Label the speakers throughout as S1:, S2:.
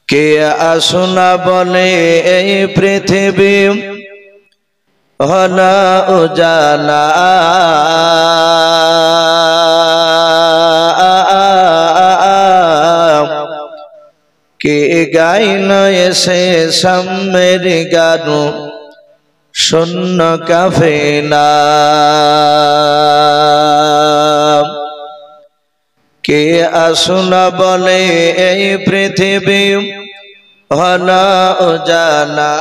S1: কে আসনা বলে এই পৃথিবী হলো উজালা কে গাইল এসে সামের গানু শূন্য কাফেলা কে আসনা বলে এই পৃথিবী হলো উজালা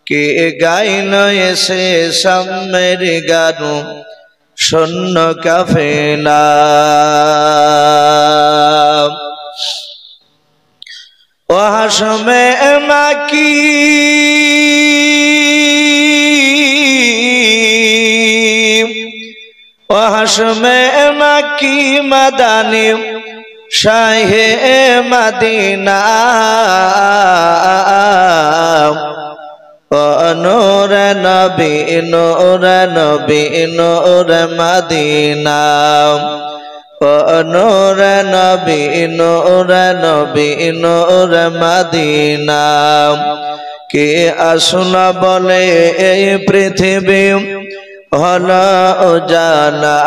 S1: কে গাইল এসে সামের গানু শূন্য কাফেলা ও হাসমে মাকি ও হাসমে মাকি মাদানি শাহে মদিনা ও নূর নবী নূর নবী নূর মদিনা ও নূর নবী নূর নবী নূর মদিনা কে আসনা বলে এই পৃথিবী হলো উজালা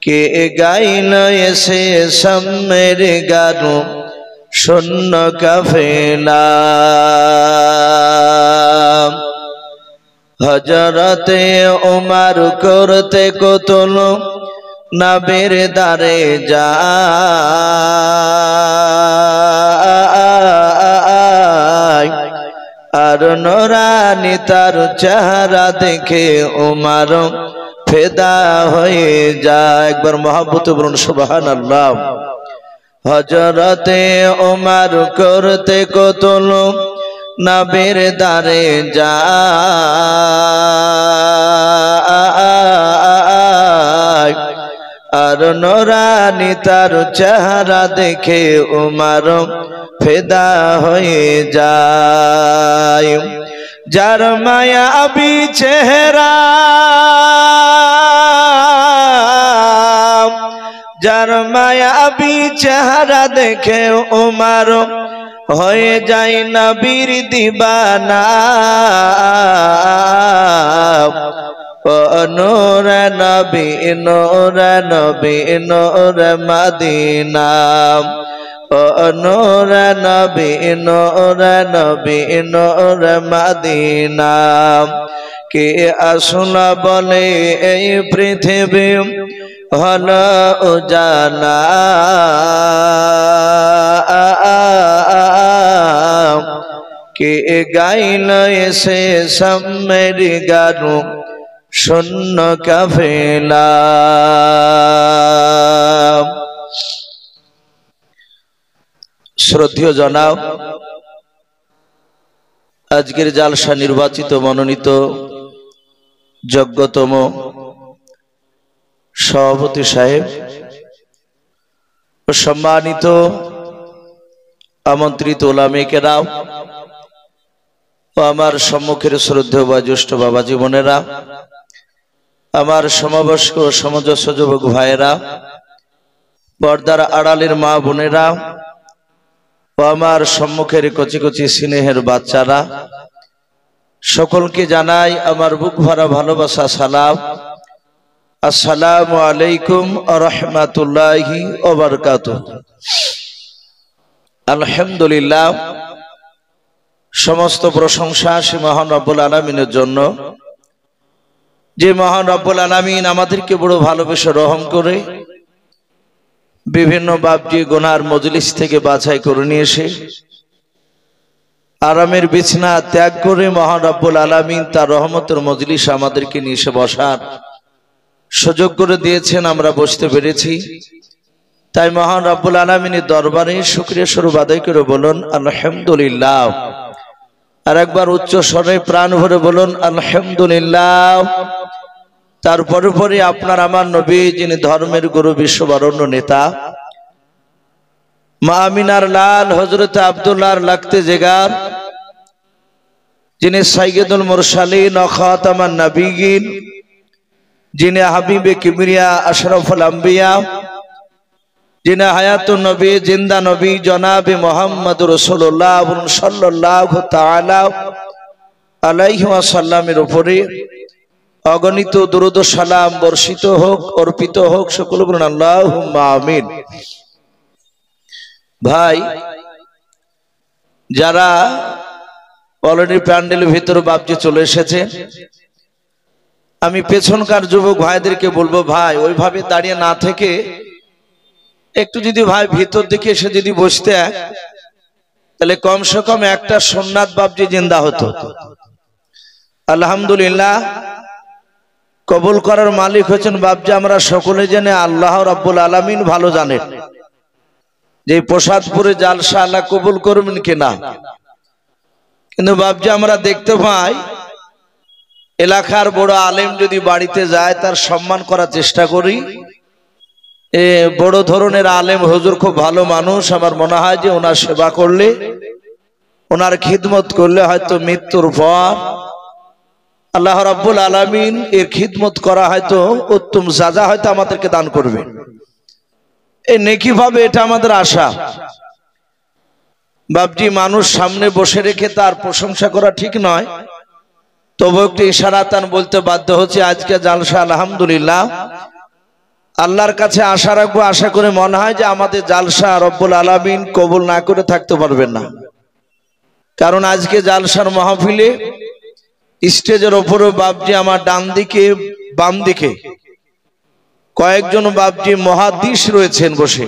S1: কে গাইল এসে সামের গানু শূন্য কাফেলা হযরতে ওমর করতে কতল নবীর দারে যায় আর নূরানি তার চেহারা দেখে ওমর ফেদা হয়ে যায় একবার মহব্বতে বলুন সুবহানাল্লাহ হযরতে ওমর করতে কতল নবীর দারে যায় আর নূরানি তার চেহারা দেখে ওমর ফেদা হয়ে যায় যার মায়াবী চেহারা যার মায়াবী চেহারা দেখে ওমর হয়ে যায় নবীর দিবানা ও নূর নবী নূর নবী নূর মদিনা ও নূর নবী নূর নবী নূর মদিনা কে আসনা বলে এই পৃথিবী হলো উজালা কে গাইল এসে সামের গানু শূন্য কাফেলা শ্রদ্ধেয় জনাব আজকের জালসা নির্বাচিত মনোনীত যোগ্যতম সভাপতি সাহেব ও সম্মানিত আমন্ত্রিত ওলামে কেরাম ও আমার সম্মুখের শ্রদ্ধেয় বা জ্যেষ্ঠ বাবা জীবনেরা আমার সমবয়স্ক ও সমঞ্জস্য যুবক ভাইয়েরা পর্দার আড়ালের মা বোনেরা ও আমার সম্মুখের কচি কচি স্নেহের বাচ্চারা সকলকে জানাই আমার বুক ভরা ভালোবাসা সালাম আসসালামু আলাইকুম ওয়া রাহমাতুল্লাহি ওয়া বারাকাতুহু আলহামদুলিল্লাহ সমস্ত প্রশংসা সে মহান রব্বুল আলামিনের জন্য যে মহান রব্বুল আলামিন আমাদেরকে বড় ভালোবেসে রহম করে বিভিন্ন বাবজি গুনার মজলিস থেকে বাছাই করে নিয়ে এসে আরামের বিছানা ত্যাগ করে মহান রব্বুল আলামিন তার রহমতের মজলিস আমাদেরকে নিয়ে এসে বসার সুযোগ করে দিয়েছেন আমরা বসতে পেরেছি তাই মহান রব্বুল আলামিনের দরবারে শুকরিয়া স্বরূপ আদায় করে বলুন আলহামদুলিল্লাহ আর একবার উচ্চ স্বরে প্রাণ ভরে বলুন আলহামদুলিল্লাহ তারপরে পরে আপনার আমার নবী যিনি ধর্মের গুরু বিশ্ববরণ্য নেতা মা আমিনার লাল হযরত আব্দুল্লাহর লাগতে জেগার যিনি সাইয়্যিদুল মুরসালিন ও খাতামান নবিয়্যিন, যিনি হাবিবে কিবরিয়া আশরাফুল আম্বিয়া, যিনি হায়াতুন নবী জিন্দা নবী জনাবে মুহাম্মদুর রাসূলুল্লাহ সাল্লাল্লাহু তাআলা আলাইহি ওয়াসাল্লামের উপরে অগণিত দুরূদ ও সালাম বর্ষিত হোক, অর্পিত হোক। সকলে বলুন আল্লাহুম্মা আমিন। ভাই, যারা অলরেডি প্যান্ডেলের ভিতরে বাপজি চলে এসেছে, আমি পেছনকার যুবক ভাইদেরকে বলবো, ভাই ওইভাবে দাঁড়িয়ে না থেকে একটু যদি ভাই ভিতর দিকে এসে যদি বসতে, তাহলে কমসে কম একটা সুন্নাত বাপজি জিন্দা হতো। আলহামদুলিল্লাহ, কবুল করার মালিক হচ্ছেন বাপজি আমরা সকলে জেনে আল্লাহ রাব্বুল আলামিন ভালো জানেন যে প্রসাদপুরে জালসা আল্লাহ কবুল করবেন কিনা। কিন্তু বাপজি আমরা দেখতে পাই এলাকার বড় আলেম যদি বাড়িতে যায় তার সম্মান করার চেষ্টা করি। বড় ধরনের আলেম হুজুর খুব ভালো মানুষ, আমার মনে হয় যে ওনার সেবা করলে, ওনার খিদমত করলে হয়তো মৃত্যুর পর আল্লাহ রাব্বুল আলামিন এর খিদমত করা হয়তো উত্তম সাজা হয়তো আমাদেরকে দান করবে। এই নেকি ভাবে এটা আমাদের আশা। বাপজি মানুষ সামনে বসে রেখে তার প্রশংসা করা ঠিক নয়, তবু একটু ইশারাতান বলতে বাধ্য হচ্ছে। আজকে জালসা আলহামদুলিল্লাহ আল্লাহর কাছে আশা রাখবো, আশা করে মনে হয় যে আমাদের জালসা রব্বুল আলামিন কবুল না করে থাকতে পারবেন না। কারণ আজকে জালসার মাহফিলে স্টেজের ওপরে বাপজি আমার ডান দিকে বাম দিকে কয়েকজন বাপজি মুহাদ্দিস রয়েছেন বসে,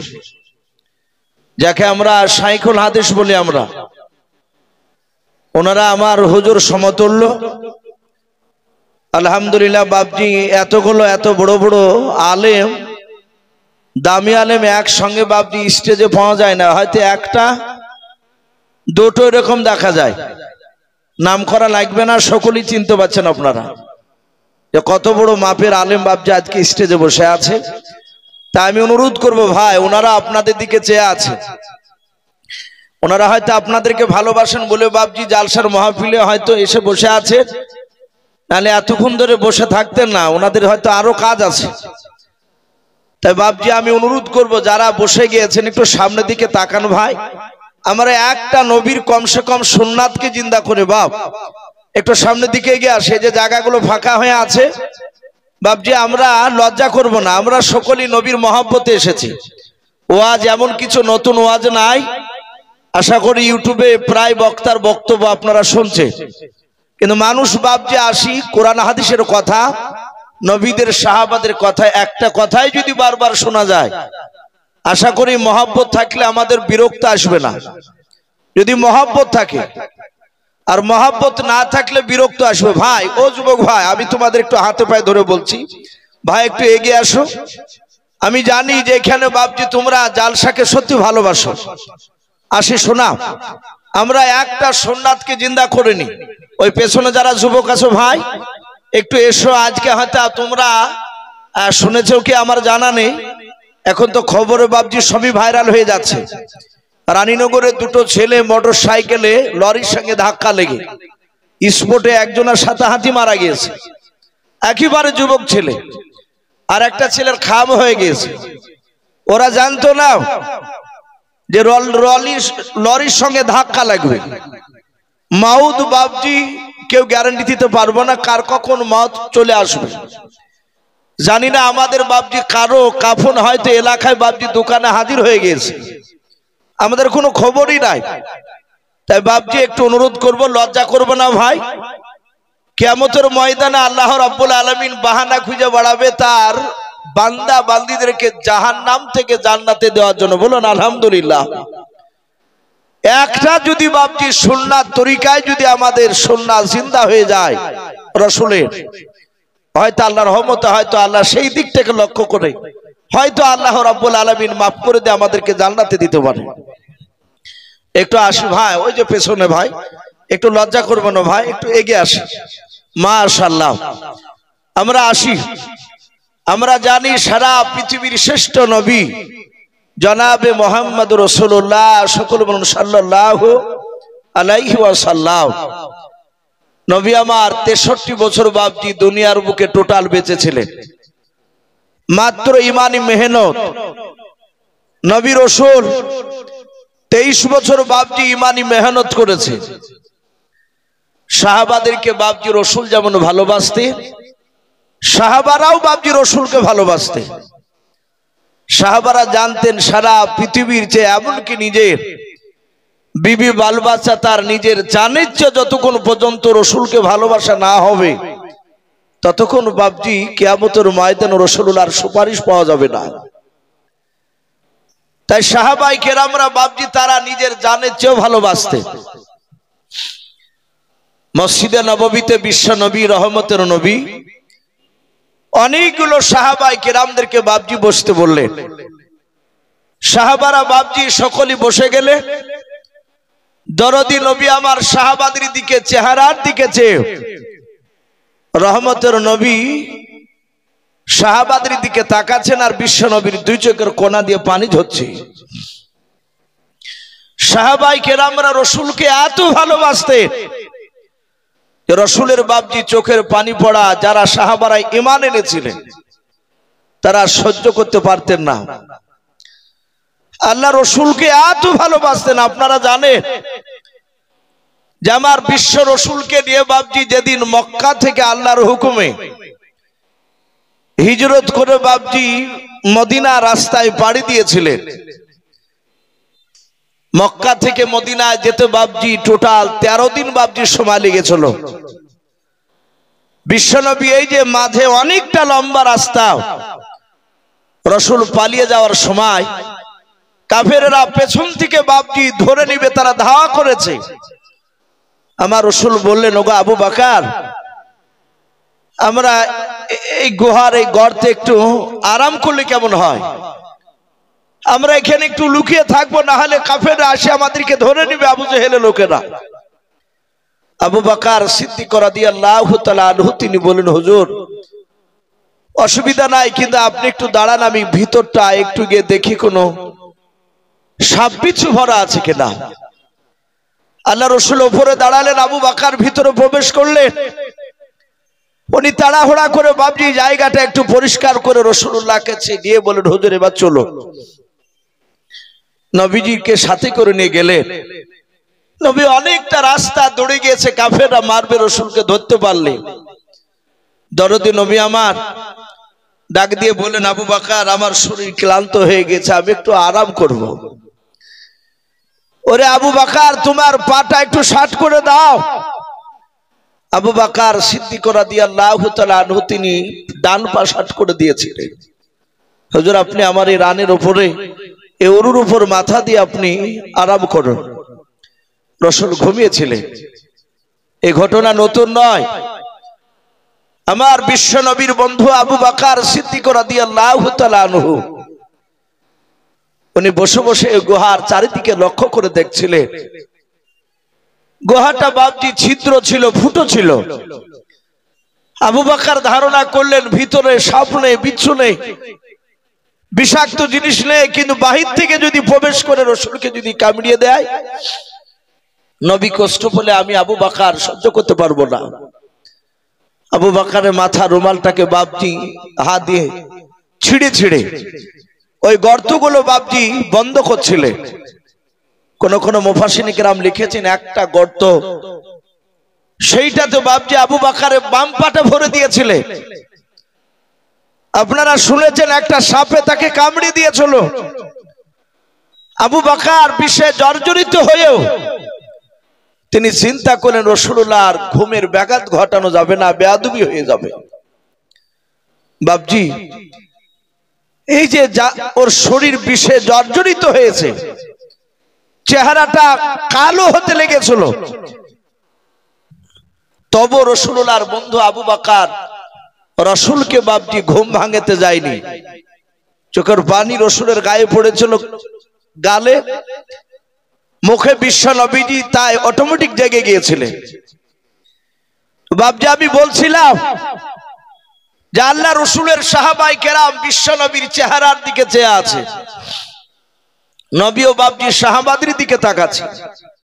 S1: যাকে আমরা শাইখুল হাদিস বলি আমরা। ওনারা আমার হুজুর সমতুল্য। আলহামদুলিল্লাহ বাপজি এতগুলো এত বড় বড় আলেম, দামি আলেম একসঙ্গে বাপজি স্টেজে পাওয়া যায় না, হয়তো একটা দুটো এরকম দেখা যায়। নাম করা লাগবে না, সকলেই চিনতে পারছেন আপনারা যে কত বড় মাপের আলেম বাপজি আজকে স্টেজে বসে আছে। তা আমি অনুরোধ করব ভাই, ওনারা আপনাদের দিকে চেয়ে আছে, ওনারা হয়তো আপনাদেরকে ভালোবাসেন বলে বাপজি জালসার মাহফিলে হয়তো এসে বসে আছে, নাহলে এতক্ষণ ধরে বসে থাকতেন না, ওনাদের হয়তো আরো কাজ আছে। তাই বাপজি আমি অনুরোধ করব যারা বসে গিয়েছেন একটু সামনের দিকে তাকান ভাই। আমরা একটা নবীর কমসে কম সুন্নাতকে জিন্দা করে বাপ একটু সামনের দিকে এগিয়ে আসে, যে জায়গাগুলো ফাঁকা হয়ে আছে বাপজি আমরা লজ্জা করব না, আমরা সকলেই নবীর মহব্বতে এসেছি। ওয়াজ এমন কিছু নতুন ওয়াজ নাই, আশা করি ইউটিউবে প্রায় বক্তার বক্তব্য আপনারা শুনছেন। কিন্তু মানুষ বাপজি আসি কোরআন হাদিসের কথা, নবীদের সাহাবাদের কথা, একটা কথাই যদি বারবার শোনা যায়, আশা করি মহব্বত থাকলে আমাদের বিরক্ত আসবে না। যদি মহব্বত থাকে আর মহব্বত না থাকলে বিরক্ত আসবে। ভাই ও যুবক ভাই, আমি তোমাদের একটু হাতে পায়ে ধরে বলছি, ভাই একটু এগিয়ে আসো। আমি জানি যে এখানে বাপজি তোমরা জালসাকে সত্যি ভালোবাসো। আসি শোনা, আমরা একটা সুন্নাতকে জিন্দা করিনি। ওই পেছনে যারা যুবক আছো ভাই একটু এসো। আজকে হয়তো তোমরা শুনেছো কি আমার জানা নেই, এখন তো খবরে বাপজি সবই ভাইরাল হয়ে যাচ্ছে। রানীনগরে দুটো ছেলে মোটর সাইকেলে লরির সঙ্গে ধাক্কা লেগে স্পটে একজনের হাতাহাতি মারা গিয়েছে। একেবারে যুবক ছেলে, আর একটা ছেলের খাম হয়ে গিয়েছে। ওরা জানতো না যে লরির সঙ্গে ধাক্কা লাগবে। মাউত বাপজি কেউ গ্যারান্টি দিতে পারবো না কার কখন মাউত চলে আসবে। জানি না আমাদের বাপজি কারো কাফন হয়তো এলাকায় বাপজি দোকানে হাজির হয়ে গিয়েছে, আমাদের কোনো খবরই নাই। তাই বাপজি একটু অনুরোধ করব, লজ্জা করবো না ভাই। কিয়ামতের ময়দানে আল্লাহ রাব্বুল আলামিন বাহানা খুঁজে বাড়াবে তার বান্দা বান্দীদেরকে জাহান্নাম থেকে জান্নাতে দেওয়ার জন্য। বলুন আলহামদুলিল্লাহ। একটা যদি বাপজি সুন্নাত তরিকায় যদি আমাদের সুন্নাত জিন্দা হয়ে যায় রাসূলের, হয়তো আল্লাহর রহমতে হয়তো আল্লাহ সেই দিক থেকে লক্ষ্য করে হয়তো আল্লাহ রাব্বুল আলামিন মাফ করে দিয়ে আমাদেরকে জান্নাতে দিতে পারে। একটু আসি ভাই, ওই যে পেছনে ভাই, একটু লজ্জা করবো না ভাই, একটু এগিয়ে আসি। মাশাআল্লাহ, আমরা আসি। আমরা জানি সারা পৃথিবীর শ্রেষ্ঠ নবী জনাবে মুহাম্মদুর রাসূলুল্লাহ, সকল বলুন সাল্লাল্লাহু আলাইহি ওয়াসাল্লাম। নবী আমার 63 বছর বাপজি দুনিয়ার বুকে টোটাল বেঁচে ছিলেন। মাত্র ইমানি মেহনত নবী রাসূল 23 বছর বাপজি ইমানি মেহনত করেছে। সাহাবাদেরকে বাপজি রাসূল যেমন ভালোবাসতেন, সাহাবারাও বাপজি রাসূলকে ভালোবাসতেন। সাহাবারা জানতেন সারা পৃথিবীর চেয়ে, এমনকি নিজের বিবি বাল বাচ্চা তার নিজের জানের চেয়ে যতক্ষণ পর্যন্ত রাসূলকে ভালোবাসা না হবে ততক্ষণ বাপজি কিয়ামতের ময়দানে রাসূলুল্লাহর সুপারিশ পাওয়া যাবে না। তাই সাহাবাই কেরামরা বাপজি তারা নিজের জানের চেয়েও ভালোবাসতেন। মসজিদে নববীতে বিশ্ব নবী, রহমতের নবী অনেকগুলো সাহাবাই কেরামদেরকে বাপজি বসতে বললেন। সাহাবারা বাপজি সকলেই বসে গেলে দরদি নবী আমার সাহাবাদের দিকে, চেহারার দিকে চেয়ে রহমতের নবী সাহাবাদের দিকে তাকাচ্ছেন, আর বিশ্ব নবীর দুই চোখের কোনা দিয়ে পানি ঝরছে। সাহাবাই কেরামরা রাসূলকে এত ভালোবাসতেন, রাসূলের বাপজি চোখের পানি পড়া যারা সাহাবারা ঈমান এনেছিলেন তারা সহ্য করতে পারতেন না। আল্লাহ রাসূলকে এত ভালোবাসতেন, আপনারা জানেন যে আমার বিশ্ব রাসূলকে নিয়ে বাপজি যেদিন মক্কা থেকে আল্লাহর হুকুমে হিজরত করে বাপজি মদিনা রাস্তায় পাড়ি দিয়েছিলেন। মক্কা থেকে মদিনায় যেতে বাপজি টোটাল 13 দিন বাপজি সময় লেগেছিল। বিশ্বনবী এই যে মাঝে অনেকটা লম্বা রাস্তা, রাসূল পালিয়ে যাওয়ার সময় কাফেররা পেছন থেকে বাপজি ধরে নিবে, তারা ধাওয়া করেছে। আমার রাসূল বললেন, ওগো আবু বকর, আমরা এই গুহার এই গর্তে একটু আরাম করলে কেমন হয়? আমরা এখানে একটু লুকিয়ে থাকবো, না হলে কাফেররা আসে আমাদেরকে ধরে নিবে, আবু জেহেলের লোকেরা। আবু বকর সিদ্দিক রাদিয়াল্লাহু তাআলা আনহু তিনি বলেন, হুজুর অসুবিধা নাই, কিন্তু আপনি একটু দাঁড়ান, আমি ভিতরটা একটু গিয়ে দেখি কোনো সাপ বিচ্ছু ভরা আছে কিনা। আল্লাহ রাসূল উপরে দাঁড়ালেন, আবু বকর ভিতরে প্রবেশ করলেন। উনি তাড়াহুড়া করে বাপজি জায়গাটা একটু পরিষ্কার করে রাসূলুল্লাহকে দিয়ে বলেন, হুজুর এবার চলো। নবীজিকে সাথে করে নিয়ে গেলেন। নবী অনেকটা রাস্তা দৌড়ে গিয়েছে, কাফেররা মারবে, রাসূলকে ধরতে পারলে। দরদি নবী আমার ডাক দিয়ে বলেন, আবু বকর আমার শরীর ক্লান্ত হয়ে গেছে, আমি একটু আরাম করব। ওরে আবু বকর তোমার পাটা একটু শার্ট করে দাও। আবু বকর সিদ্দিক রাদিয়াল্লাহু তাআলা আনহু তিনি ডান পা শার্ট করে দিয়েছিলেন। হুজুর আপনি আমার এই রানের উপরে, এই উরুর উপর মাথা দিয়ে আপনি আরাম করুন। রাসূল ঘুমিয়েছিলেন। এই ঘটনা নতুন নয়। আমার বিশ্ব নবীর বন্ধু আবু বকর সিদ্দিক রাদিয়াল্লাহু তাআলা আনহু উনি বসে বসে গুহার চারিদিকে লক্ষ্য করে দেখছিলেন। গুহাটা বাপজি ছিদ্র ছিল, ফুটো ছিল। আবু বকর ধারণা করলেন ভিতরে সাপ নেই, বিচ্ছু নেই, বিষাক্ত জিনিস নেই, কিন্তু বাহির থেকে যদি প্রবেশ করে রাসূলকে যদি কামড়িয়ে দেয়, নবী কষ্ট পেলে আমি আবু বকর সহ্য করতে পারবো না। আবু বকরের মাথা রুমালটাকে বাপজি হাত দিয়ে ছিঁড়ে ছিঁড়ে ওই গর্তগুলো বাপজি বন্ধ করছিলেন। কোন কোন মুফাসসিরিন কিরাম লিখেছেন একটা গর্ত, সেইটাতে বাপজি আবু বকরের বাম পাটা ভরে দিয়েছিলেন। আপনারা শুনেছেন একটা সাপে তাকে কামড়ে দিয়েছিল। আবু বকর বিষে জর্জরিত হয়েও তিনি চিন্তা করলেন রাসূলুল্লাহর ঘুমের ব্যাঘাত ঘটানো যাবে না, বেয়াদবি হয়ে যাবে। বাপজি এই যে ওর শরীর বিষে জর্জরিত হয়েছে, চেহারাটা কালো হতে লেগেছিল, তবু রাসূলুল্লাহর বন্ধু আবু বকর রাসূলকে বাপজি ঘুম ভাঙাতে যায়নি। চোখের পানি রাসূলের গায়ে পড়েছিল, গালে, মুখে বিশ্ব নবীজি তাই অটোমেটিক জেগে গিয়েছিলেন। বাপজি আমি বলছিলাম যে আল্লাহ রাসূলের সাহাবায়ে কেরাম বিশ্ব নবীর চেহারার দিকে চেয়ে আছে, নবীও বাপজি সাহাবাদের দিকে তাকাচ্ছে।